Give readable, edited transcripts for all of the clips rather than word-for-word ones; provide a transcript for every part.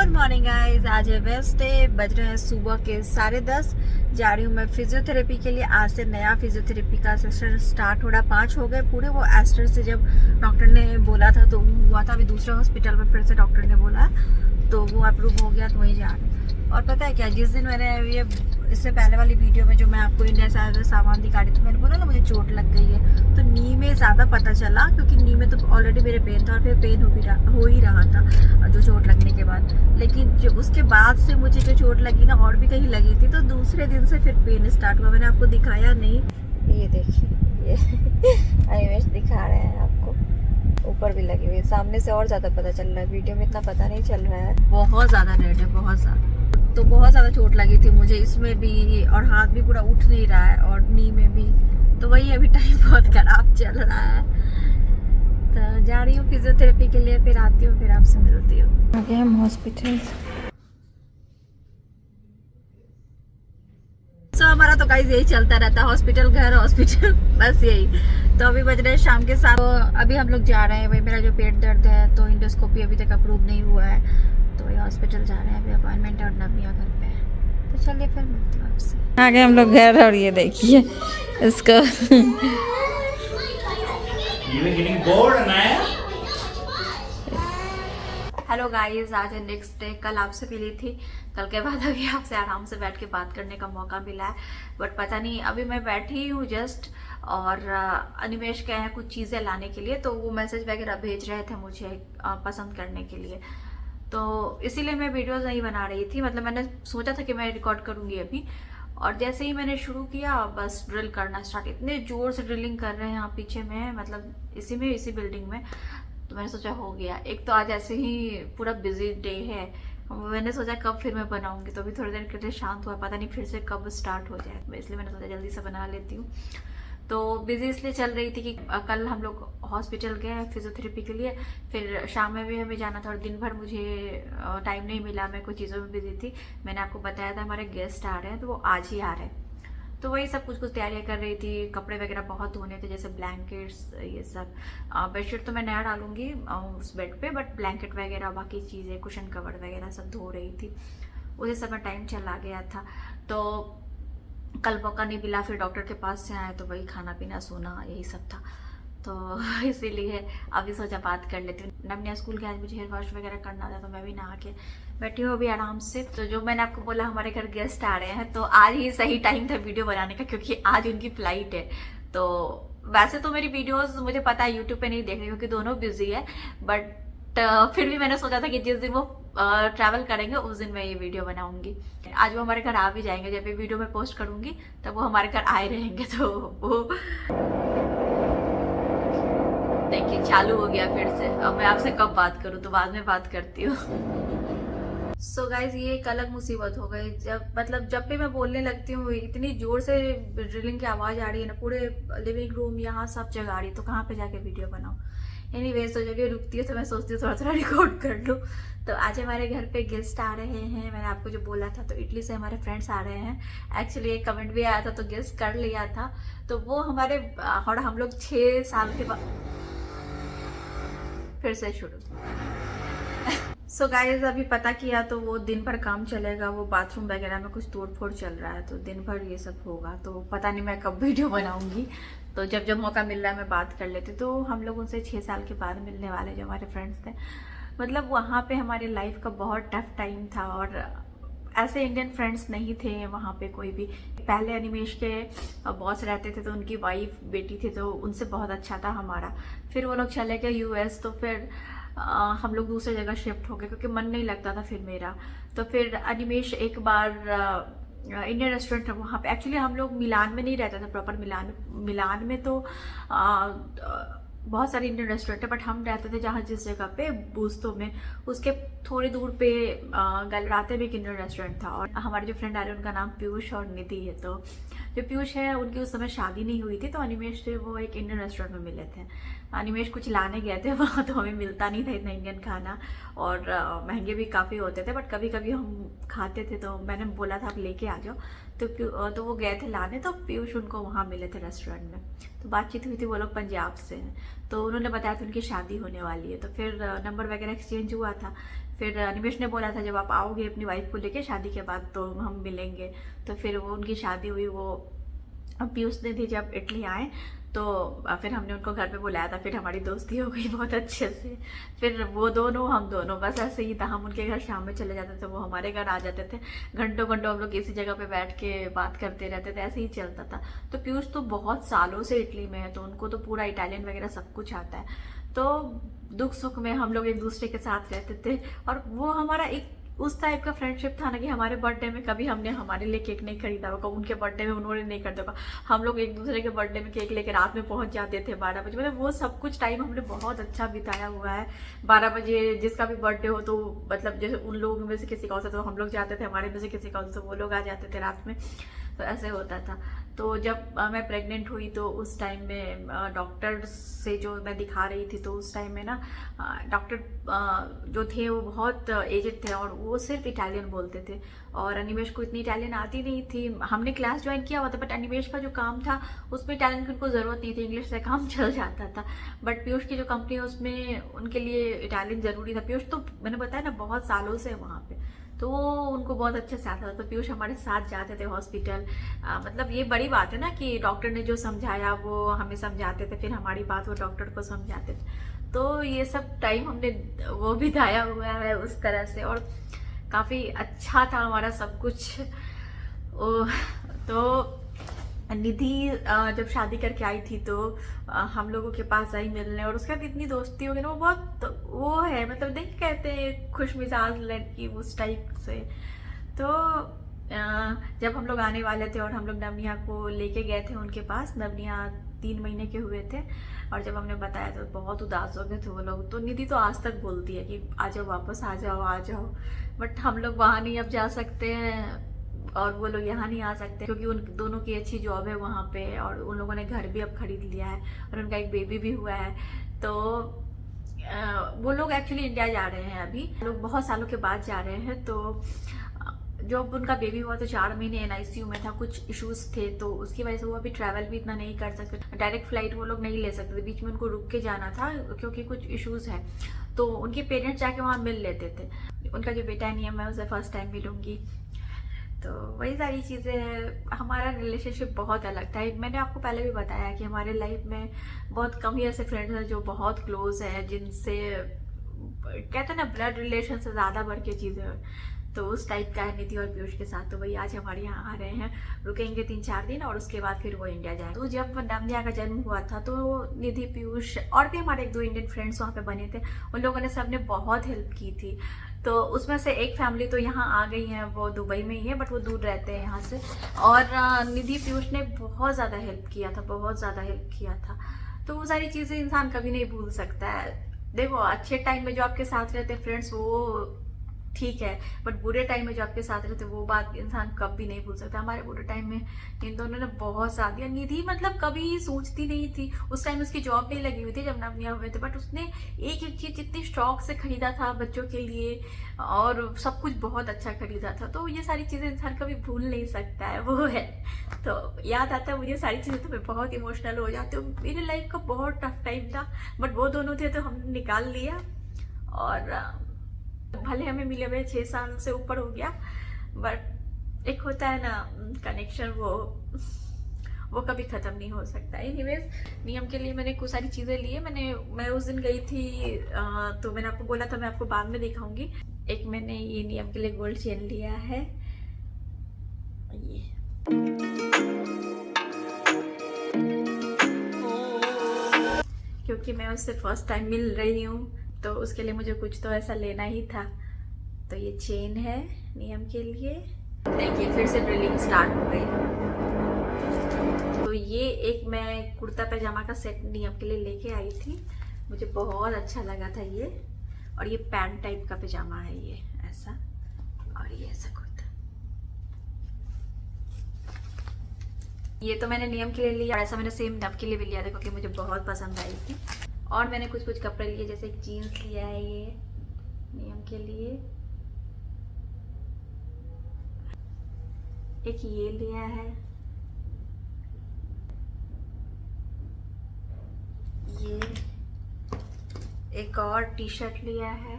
Good morning guys, आज है Wednesday, बज रहे हैं सुबह के 10:30। जा रही हूँ मैं फिजियोथेरेपी के लिए। आज से नया फिजियोथेरेपी का सेशन स्टार्ट हो रहा। 5 हो गए पूरे। वो एस्टर से जब डॉक्टर ने बोला था तो हुआ था। अभी दूसरे हॉस्पिटल में फिर से डॉक्टर ने बोला तो वो अप्रूव हो गया, तो वहीं जा रहे हैं। और पता है क्या, जिस दिन मैंने ये इससे पहले वाली वीडियो में जो मैं आपको इंडिया से सामान दिखा रही थी, मैंने बोला ना मुझे चोट लग गई है, तो नी में ज़्यादा पता चला क्योंकि नी में तो ऑलरेडी मेरे पेन था और फिर पेन हो ही रहा था जो चोट लगने के बाद। लेकिन जो उसके बाद से मुझे जो चोट लगी ना, और भी कहीं लगी थी, तो दूसरे दिन से फिर पेन स्टार्ट हुआ। मैंने आपको दिखाया नहीं, ये देखिए, ये अनिमेश दिखा रहे हैं आपको, ऊपर भी लगी हुई है। सामने से और ज़्यादा पता चल रहा है, वीडियो में इतना पता नहीं चल रहा है। बहुत ज़्यादा रेड है, बहुत ज़्यादा। तो बहुत ज़्यादा चोट लगी थी मुझे इसमें भी, और हाथ भी पूरा उठ नहीं रहा है, और नी में भी। तो वही अभी टाइम बहुत खराब चल रहा है। तो जा रही हूँ फिजियोथेरेपी के लिए, फिर आती हूँ, फिर आपसे मिलती हूँ। आगे हम हॉस्पिटल। सो हमारा तो गाइस यही चलता रहता है, हॉस्पिटल घर हॉस्पिटल, बस यही। तो अभी बज रहे हैं शाम के 7। तो अभी हम लोग जा रहे हैं। वही मेरा जो पेट दर्द है, तो इंडोस्कोपी अभी तक अप्रूव नहीं हुआ है, तो वही हॉस्पिटल जा रहे हैं। अभी अपॉइंटमेंट है और नबिया घर पे है। तो चलिए फिर मिलती हूँ आपसे। आगे हम लोग घर, और ये देखिए इसको हेलो गाइस, आज है नेक्स्ट डे। कल आपसे मिली थी, कल के बाद अभी आपसे आराम से बैठ के बात करने का मौका मिला है। बट पता नहीं, अभी मैं बैठी ही हूँ जस्ट, और अनिमेश गए हैं कुछ चीज़ें लाने के लिए, तो वो मैसेज वगैरह भेज रहे थे मुझे पसंद करने के लिए। तो इसीलिए मैं वीडियोस नहीं बना रही थी। मतलब मैंने सोचा था कि मैं रिकॉर्ड करूँगी अभी, और जैसे ही मैंने शुरू किया बस ड्रिल करना स्टार्ट। इतने ज़ोर से ड्रिलिंग कर रहे हैं यहाँ पीछे में, मतलब इसी बिल्डिंग में। तो मैंने सोचा हो गया। एक तो आज ऐसे ही पूरा बिजी डे है, मैंने सोचा कब फिर मैं बनाऊंगी, तो अभी थोड़ी देर के लिए शांत हुआ, पता नहीं फिर से कब स्टार्ट हो जाए, इसलिए मैंने सोचा जल्दी से बना लेती हूँ। तो बिजी इसलिए चल रही थी कि कल हम लोग हॉस्पिटल गए फिजियोथेरेपी के लिए, फिर शाम में भी हमें जाना था, और दिन भर मुझे टाइम नहीं मिला, मैं कुछ चीज़ों में बिजी थी। मैंने आपको बताया था हमारे गेस्ट आ रहे हैं, तो वो आज ही आ रहे हैं। तो वही सब कुछ तैयारियां कर रही थी। कपड़े वगैरह बहुत धोने थे, जैसे ब्लैंकेट्स, ये सब। बेडशीट तो मैं नया डालूंगी उस बेड पे, बट ब्लैंकेट वगैरह बाकी चीज़ें, कुशन कवर वगैरह सब धो रही थी। उसी समय टाइम चला गया था। तो कल मौका नहीं मिला, फिर डॉक्टर के पास से आए, तो वही खाना पीना सोना यही सब था। तो इसीलिए अभी सोचा बात कर लेती हूँ। नमनिया स्कूल के आज मुझे हेयर वॉश वगैरह करना था, तो मैं भी नहा के बैठी हूँ अभी आराम से। तो जो मैंने आपको बोला हमारे घर गेस्ट आ रहे हैं, तो आज ही सही टाइम था वीडियो बनाने का, क्योंकि आज उनकी फ्लाइट है। तो वैसे तो मेरी वीडियोस मुझे पता है यूट्यूब पे नहीं देख रही, क्योंकि दोनों बिजी है, बट फिर भी मैंने सोचा था कि जिस दिन वो ट्रैवल करेंगे उस दिन मैं ये वीडियो बनाऊंगी। आज वो हमारे घर आ भी जाएंगे, जब ये वीडियो मैं पोस्ट करूंगी तब वो हमारे घर आए रहेंगे। तो वो देखिए चालू हो गया फिर से। अब मैं आपसे कब बात करूं, तो बाद में बात करती हूँ। सो गाइज, ये एक अलग मुसीबत हो गई। जब भी मैं बोलने लगती हूँ, इतनी जोर से ड्रिलिंग की आवाज आ रही है ना, पूरे लिविंग रूम यहाँ सब जगह आ रही है, तो कहाँ पे जाके वीडियो बनाऊँ। एनीवेज, तो जब ये रुकती है तो मैं सोचती हूँ थोड़ा थोड़ा रिकॉर्ड कर लूँ। तो आज हमारे घर पे गेस्ट आ रहे हैं। मैंने आपको जो बोला था, तो इटली से हमारे फ्रेंड्स आ रहे हैं। एक्चुअली एक कमेंट भी आया था, तो गेस कर लिया था। तो वो हमारे, और हम लोग 6 साल के बाद फिर से शुरू। सो गाइस, अभी पता किया तो वो दिन भर काम चलेगा। वो बाथरूम वगैरह में कुछ तोड़ फोड़ चल रहा है, तो दिन भर ये सब होगा। तो पता नहीं मैं कब वीडियो बनाऊंगी। तो जब जब मौका मिल रहा है मैं बात कर लेती। तो हम लोग उनसे 6 साल के बाद मिलने वाले, जो हमारे फ्रेंड्स थे। मतलब वहाँ पे हमारी लाइफ का बहुत टफ टाइम था, और ऐसे इंडियन फ्रेंड्स नहीं थे वहाँ पे कोई भी। पहले अनिमेश के बॉस रहते थे, तो उनकी वाइफ बेटी थी, तो उनसे बहुत अच्छा था हमारा। फिर वो लोग चले गए यूएस, तो फिर हम लोग दूसरी जगह शिफ्ट हो गए, क्योंकि मन नहीं लगता था फिर मेरा। तो फिर अनिमेश एक बार इंडियन रेस्टोरेंट है वहाँ पे। एक्चुअली हम लोग मिलान में नहीं रहते थे प्रॉपर, मिलान में तो बहुत सारे इंडियन रेस्टोरेंट है, बट हम रहते थे जहाँ जिस जगह पे, बूस्तो में, उसके थोड़ी दूर पे गलराते में एक इंडियन रेस्टोरेंट था। और हमारे जो फ्रेंड आ रहे हैं उनका नाम पीयूष और निधि है। तो जो पीयूष है उनकी उस समय शादी नहीं हुई थी, तो अनिमेश से वो एक इंडियन रेस्टोरेंट में मिले थे। अनिमेश कुछ लाने गए थे वहाँ, तो हमें मिलता नहीं था इतना इंडियन खाना, और महंगे भी काफ़ी होते थे, बट कभी कभी हम खाते थे, तो मैंने बोला था आप लेके आ जाओ। तो वो गए थे लाने, तो पीयूष उनको वहाँ मिले थे रेस्टोरेंट में। तो बातचीत हुई थी, वो लोग पंजाब से हैं, तो उन्होंने बताया था उनकी शादी होने वाली है, तो फिर नंबर वगैरह एक्सचेंज हुआ था। फिर अनिमेश ने बोला था जब आप आओगे अपनी वाइफ को लेके शादी के बाद तो हम मिलेंगे। तो फिर वो उनकी शादी हुई, वो पीयूष ने थी जब इटली आए, तो फिर हमने उनको घर पे बुलाया था, फिर हमारी दोस्ती हो गई बहुत अच्छे से। फिर वो दोनों हम दोनों बस ऐसे ही था, हम उनके घर शाम में चले जाते थे, वो हमारे घर आ जाते थे, घंटों घंटों हम लोग इसी जगह पे बैठ के बात करते रहते थे, ऐसे ही चलता था। तो पीयूष तो बहुत सालों से इटली में है, तो उनको तो पूरा इटालियन वगैरह सब कुछ आता है, तो दुख सुख में हम लोग एक दूसरे के साथ रहते थे। और वो हमारा एक उस टाइप का फ्रेंडशिप था ना कि हमारे बर्थडे में कभी हमने हमारे लिए केक नहीं खरीदा होगा, उनके बर्थडे में उन्होंने नहीं खरीदा होगा, हम लोग एक दूसरे के बर्थडे में केक लेकर रात में पहुंच जाते थे 12 बजे। मतलब वो सब कुछ टाइम हमने बहुत अच्छा बिताया हुआ है। 12 बजे जिसका भी बर्थडे हो, तो मतलब जैसे उन लोगों में से किसी का होता तो हम लोग जाते थे, हमारे में से किसी का होता तो वो लोग आ जाते थे रात में, तो ऐसे होता था। तो जब मैं प्रेग्नेंट हुई तो उस टाइम में डॉक्टर से जो मैं दिखा रही थी, तो उस टाइम में ना डॉक्टर जो थे वो बहुत एजेड थे, और वो सिर्फ इटालियन बोलते थे, और अनिमेश को इतनी इटालियन आती नहीं थी। हमने क्लास ज्वाइन किया हुआ था, बट अनिमेश का जो काम था उसमें इटालियन की उनको ज़रूरत नहीं थी, इंग्लिश से काम चल जाता था। बट पीयूष की जो कंपनी है उसमें उनके लिए इटालियन ज़रूरी था। पीयूष तो मैंने बताया ना बहुत सालों से वहाँ पे, तो वो उनको बहुत अच्छे से आता था, तो पीयूष हमारे साथ जाते थे हॉस्पिटल। मतलब ये बड़ी बात है ना कि डॉक्टर ने जो समझाया वो हमें समझाते थे, फिर हमारी बात वो डॉक्टर को समझाते थे। तो ये सब टाइम हमने वो बिताया हुआ है उस तरह से, और काफ़ी अच्छा था हमारा सब कुछ। तो निधि जब शादी करके आई थी तो हम लोगों के पास आई मिलने, और उसके बाद इतनी दोस्ती हो गई ना, वो बहुत वो है, मतलब नहीं कहते खुश मिजाज लड़की उस टाइप से। तो जब हम लोग आने वाले थे और हम लोग नवनिया को लेके गए थे उनके पास, नवनिया 3 महीने के हुए थे, और जब हमने बताया तो बहुत उदास हो गए थे वो लोग। तो निधि तो आज तक बोलती है कि आ जाओ वापस, आ जाओ आ जाओ, बट हम लोग वहाँ नहीं अब जा सकते हैं, और वो लोग यहाँ नहीं आ सकते क्योंकि उन दोनों की अच्छी जॉब है वहाँ पे, और उन लोगों ने घर भी अब खरीद लिया है, और उनका एक बेबी भी हुआ है। तो वो लोग एक्चुअली इंडिया जा रहे हैं अभी, लोग बहुत सालों के बाद जा रहे हैं। तो जब उनका बेबी हुआ तो 4 महीने NICU में था, कुछ इश्यूज थे, तो उसकी वजह से वो अभी ट्रैवल भी इतना नहीं कर सकते, डायरेक्ट फ्लाइट वो लोग नहीं ले सकते थे, बीच में उनको रुक के जाना था क्योंकि कुछ इश्यूज है। तो उनके पेरेंट्स जाके वहाँ मिल लेते थे। उनका जो बेटा है नियम, मैं उसे फर्स्ट टाइम मिलूंगी। तो वही सारी चीज़ें हैं। हमारा रिलेशनशिप बहुत अलग था। मैंने आपको पहले भी बताया कि हमारे लाइफ में बहुत कम ही ऐसे फ्रेंड्स हैं जो बहुत क्लोज हैं, जिनसे कहते हैं ना ब्लड रिलेशन से ज़्यादा बढ़ के चीज़ें, तो उस टाइप का है निधि और पीयूष के साथ। तो वही आज हमारे यहाँ आ रहे हैं, रुकेंगे 3-4 दिन, और उसके बाद फिर वो इंडिया जाए। तो जब नवनिया का जन्म हुआ था तो निधि, पीयूष और भी हमारे 1-2 इंडियन फ्रेंड्स वहाँ पे बने थे, उन लोगों ने सबने बहुत हेल्प की थी। तो उसमें से एक फैमिली तो यहाँ आ गई है, वो दुबई में ही है, बट वो दूर रहते हैं यहाँ से। और निधि पीयूष ने बहुत ज़्यादा हेल्प किया था, बहुत ज़्यादा हेल्प किया था। तो वो सारी चीज़ें इंसान कभी नहीं भूल सकता है। देखो अच्छे टाइम में जो आपके साथ रहते हैं फ्रेंड्स वो ठीक है, बट बुरे टाइम में जो आपके साथ रहते वो बात इंसान कभी नहीं भूल सकता। हमारे बुरे टाइम में इन दोनों ने बहुत साथ दिया। निधि मतलब कभी सोचती नहीं थी, उस टाइम उसकी जॉब नहीं लगी हुई थी जब नवनिया हुए थे, बट उसने एक एक चीज इतनी स्टॉक से खरीदा था बच्चों के लिए, और सब कुछ बहुत अच्छा खरीदा था। तो ये सारी चीजें इंसान कभी भूल नहीं सकता है, वो है। तो याद आता है मुझे सारी चीजें, तो मैं बहुत इमोशनल हो जाती हूँ। मेरे लाइफ का बहुत टफ टाइम था, बट वो दोनों थे तो हमने निकाल लिया। और भले हमें मिले हुए 6 साल से ऊपर हो गया, बट एक होता है ना कनेक्शन, वो कभी खत्म नहीं हो सकता। एनीवेज, नियम के लिए मैंने कुछ सारी चीजें ली है। मैं उस दिन गई थी, तो मैंने आपको बोला था मैं आपको बाद में दिखाऊंगी। एक मैंने ये नियम के लिए गोल्ड चेन लिया है, ये क्योंकि मैं उससे फर्स्ट टाइम मिल रही हूँ, तो उसके लिए मुझे कुछ तो ऐसा लेना ही था। तो ये चेन है नियम के लिए। देखिए फिर से ड्रिलिंग स्टार्ट हो गई। तो ये एक मैं कुर्ता पैजामा का सेट नियम के लिए लेके आई थी, मुझे बहुत अच्छा लगा था ये। और ये पैंट टाइप का पैजामा है, ये ऐसा, और ये ऐसा कुर्ता। ये तो मैंने नियम के लिए लिया, और ऐसा मैंने सेम नब के लिए भी लिया था क्योंकि मुझे बहुत पसंद आई थी। और मैंने कुछ कुछ कपड़े लिए, जैसे एक जीन्स लिया है ये नियम के लिए, एक ये लिया है, ये एक और टी शर्ट लिया है,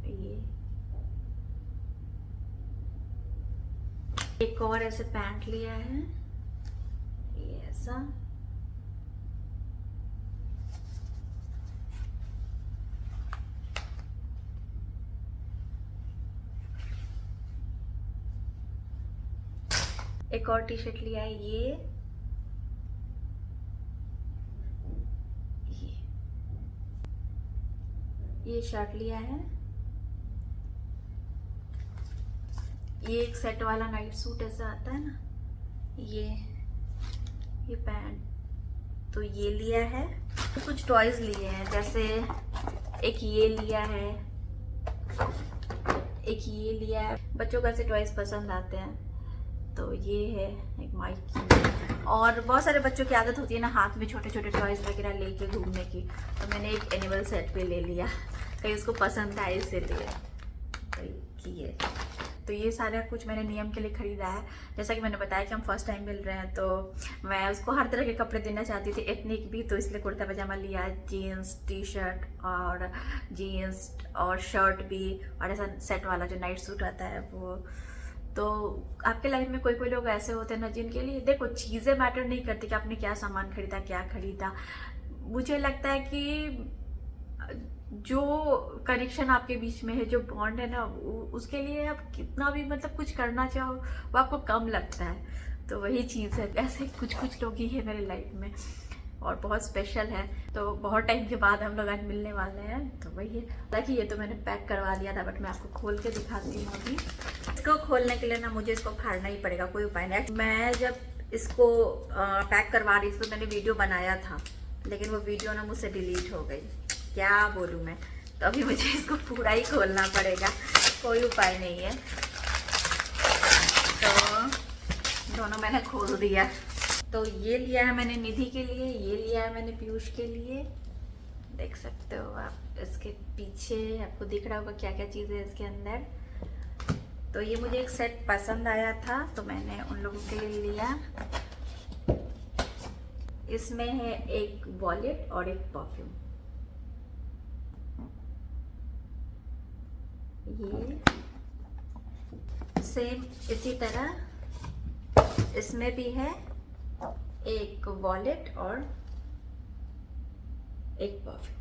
ये एक और ऐसे पैंट लिया है, ये ऐसा, एक और टी शर्ट लिया है, ये शर्ट लिया है, ये एक सेट वाला नाइट सूट ऐसा आता है ना, ये पैंट, तो ये लिया है। कुछ टॉयज लिए हैं, जैसे एक ये लिया है, एक ये लिया है, बच्चों को ऐसे टॉयज पसंद आते हैं, तो ये है एक माइक। और बहुत सारे बच्चों की आदत होती है ना हाथ में छोटे छोटे टॉयज वगैरह लेके घूमने की, तो मैंने एक एनिमल सेट पे ले लिया, कहीं उसको पसंद आए इसीलिए। तो ये सारा कुछ मैंने नियम के लिए ख़रीदा है। जैसा कि मैंने बताया कि हम फर्स्ट टाइम मिल रहे हैं, तो मैं उसको हर तरह के कपड़े देना चाहती थी, एथनिक भी, तो इसलिए कुर्ता पजामा लिया, जीन्स टी शर्ट और जीन्स और शर्ट भी, और ऐसा सेट वाला जो नाइट सूट आता है वो। तो आपके लाइफ में कोई कोई लोग ऐसे होते हैं ना जिनके लिए देखो चीज़ें मैटर नहीं करती कि आपने क्या सामान खरीदा, क्या खरीदा। मुझे लगता है कि जो कनेक्शन आपके बीच में है, जो बॉन्ड है ना, उसके लिए आप कितना भी मतलब कुछ करना चाहो वो आपको कम लगता है। तो वही चीज़ है, ऐसे कुछ कुछ लोग ही है मेरे लाइफ में और बहुत स्पेशल है। तो बहुत टाइम के बाद हम लोग आज मिलने वाले हैं, तो वही है। हालांकि ये तो मैंने पैक करवा दिया था, बट मैं आपको खोल के दिखाती हूँ अभी। इसको खोलने के लिए ना मुझे इसको फाड़ना ही पड़ेगा, कोई उपाय नहीं। मैं जब इसको पैक करवा रही थी तो मैंने वीडियो बनाया था, लेकिन वो वीडियो ना मुझसे डिलीट हो गई, क्या बोलूँ मैं। तो अभी मुझे इसको पूरा ही खोलना पड़ेगा, कोई उपाय नहीं है। तो दोनों मैंने खोल दिया। तो ये लिया है मैंने निधि के लिए, ये लिया है मैंने पीयूष के लिए, देख सकते हो आप। इसके पीछे आपको दिख रहा होगा क्या क्या चीज़ें है इसके अंदर। तो ये मुझे एक सेट पसंद आया था तो मैंने उन लोगों के लिए लिया। इसमें है एक वॉलेट और एक परफ्यूम। ये सेम इसी तरह इसमें भी है एक वॉलेट और एक परफ्यूम।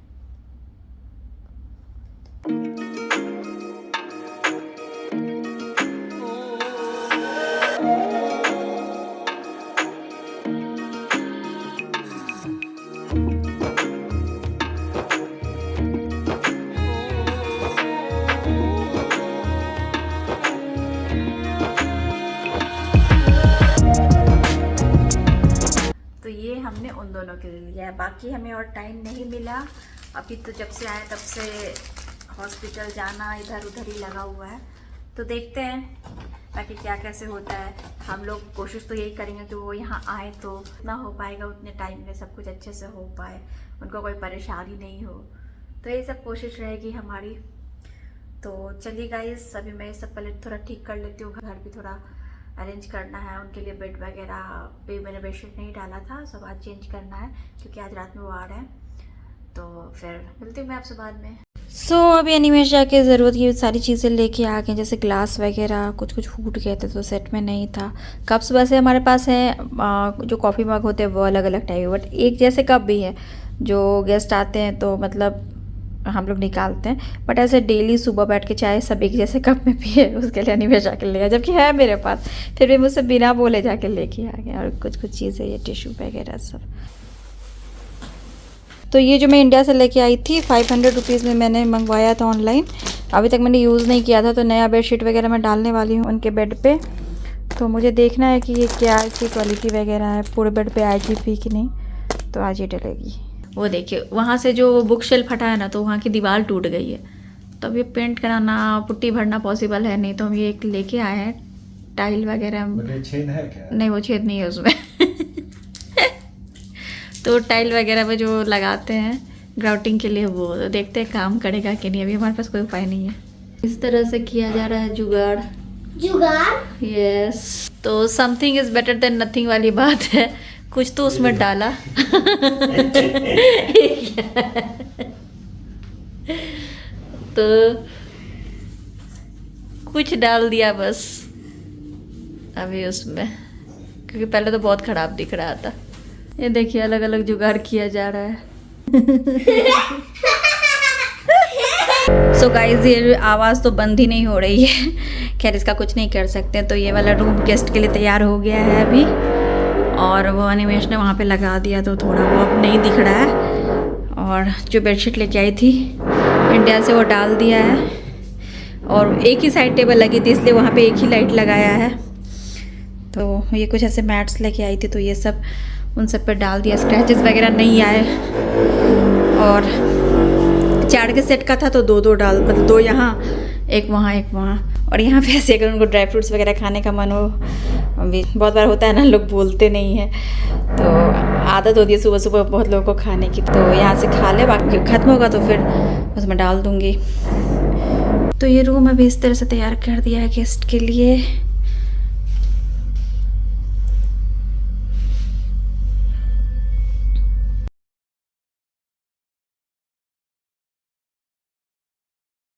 हमने उन दोनों के लिए लिया है, बाकी हमें और टाइम नहीं मिला अभी। तो जब से आए तब से हॉस्पिटल जाना इधर उधर ही लगा हुआ है, तो देखते हैं बाकी क्या कैसे होता है। हम लोग कोशिश तो यही करेंगे कि वो यहाँ आए तो उतना हो पाएगा, उतने टाइम में सब कुछ अच्छे से हो पाए, उनको कोई परेशानी नहीं हो, तो यही सब कोशिश रहेगी हमारी। तो चलिए गाइस, अभी मैं सब पहले थोड़ा ठीक कर लेती हूँ, घर भी थोड़ा अरेंज करना है उनके लिए। बेड वगैरह पे मैंने बेडशीट नहीं डाला था, सब आज चेंज करना है क्योंकि आज रात में वो आ रहे हैं। तो फिर मिलती हूँ मैं आपसे बाद में। अभी अनिमेश जाके ज़रूरत की सारी चीज़ें लेके आ गए, जैसे ग्लास वगैरह कुछ कुछ फूट गए थे तो सेट में नहीं था। कप्स वैसे हमारे पास हैं, जो कॉफ़ी मग होते हैं वो अलग अलग टाइप के, बट एक जैसे कप भी है जो गेस्ट आते हैं तो मतलब हम लोग निकालते हैं, बट ऐसे डेली सुबह बैठ के चाय सब एक जैसे कप में पिए, उसके लिए अनिमेश जाके ले गया, जबकि है मेरे पास, फिर भी मुझसे बिना बोले जाके लेके आ गया। और कुछ कुछ चीज़ें, ये टिश्यू वगैरह सब। तो ये जो मैं इंडिया से लेके आई थी 500 रुपीज़ में मैंने मंगवाया था ऑनलाइन, अभी तक मैंने यूज़ नहीं किया था। तो नया बेडशीट वगैरह मैं डालने वाली हूँ उनके बेड पे, तो मुझे देखना है कि ये क्या इसकी क्वालिटी वगैरह है, पूरे बेड पे आएगी भी कि नहीं। तो आज ये डलेगी। वो देखिए वहाँ से जो बुक शेल्फ हटा है ना, तो वहाँ की दीवार टूट गई है, तो अब ये पेंट कराना, पुट्टी भरना पॉसिबल है नहीं, तो हम ये एक लेके आए हैं टाइल वगैरह। छेद है क्या? नहीं, वो छेद नहीं है उसमें तो टाइल वगैरह में जो लगाते हैं ग्राउटिंग के लिए, वो तो देखते हैं काम करेगा कि नहीं। अभी हमारे पास कोई उपाय नहीं है। इस तरह से किया जा रहा है जुगाड़। जुगाड़? यस। तो something is better than nothing वाली बात है। कुछ तो उसमें डाला। तो कुछ डाल दिया बस अभी उसमें, क्योंकि पहले तो बहुत खराब दिख रहा था। ये देखिए अलग अलग जुगाड़ किया जा रहा है। सो गाइस ये आवाज़ तो बंद ही नहीं हो रही है। खैर इसका कुछ नहीं कर सकते। तो ये वाला रूम गेस्ट के लिए तैयार हो गया है अभी, और वो अनिमेश ने वहाँ पे लगा दिया तो थोड़ा वो अब नहीं दिख रहा है। और जो बेडशीट लेके आई थी इंडिया से वो डाल दिया है, और एक ही साइड टेबल लगी थी इसलिए वहाँ पे एक ही लाइट लगाया है। तो ये कुछ ऐसे मैट्स लेके आई थी तो ये सब उन सब पर डाल दिया, स्क्रैचेस वगैरह नहीं आए। और 4 के सेट का था तो 2-2 डाल, मतलब 2 यहाँ एक वहाँ एक वहाँ। और यहाँ पे ऐसे अगर उनको ड्राई फ्रूट्स वगैरह खाने का मन हो, अभी बहुत बार होता है ना लोग बोलते नहीं हैं, तो आदत होती है सुबह सुबह बहुत लोगों को खाने की, तो यहाँ से खा ले, बाकी ख़त्म होगा तो फिर उसमें डाल दूँगी। तो ये रूम अभी इस तरह से तैयार कर दिया है गेस्ट के लिए।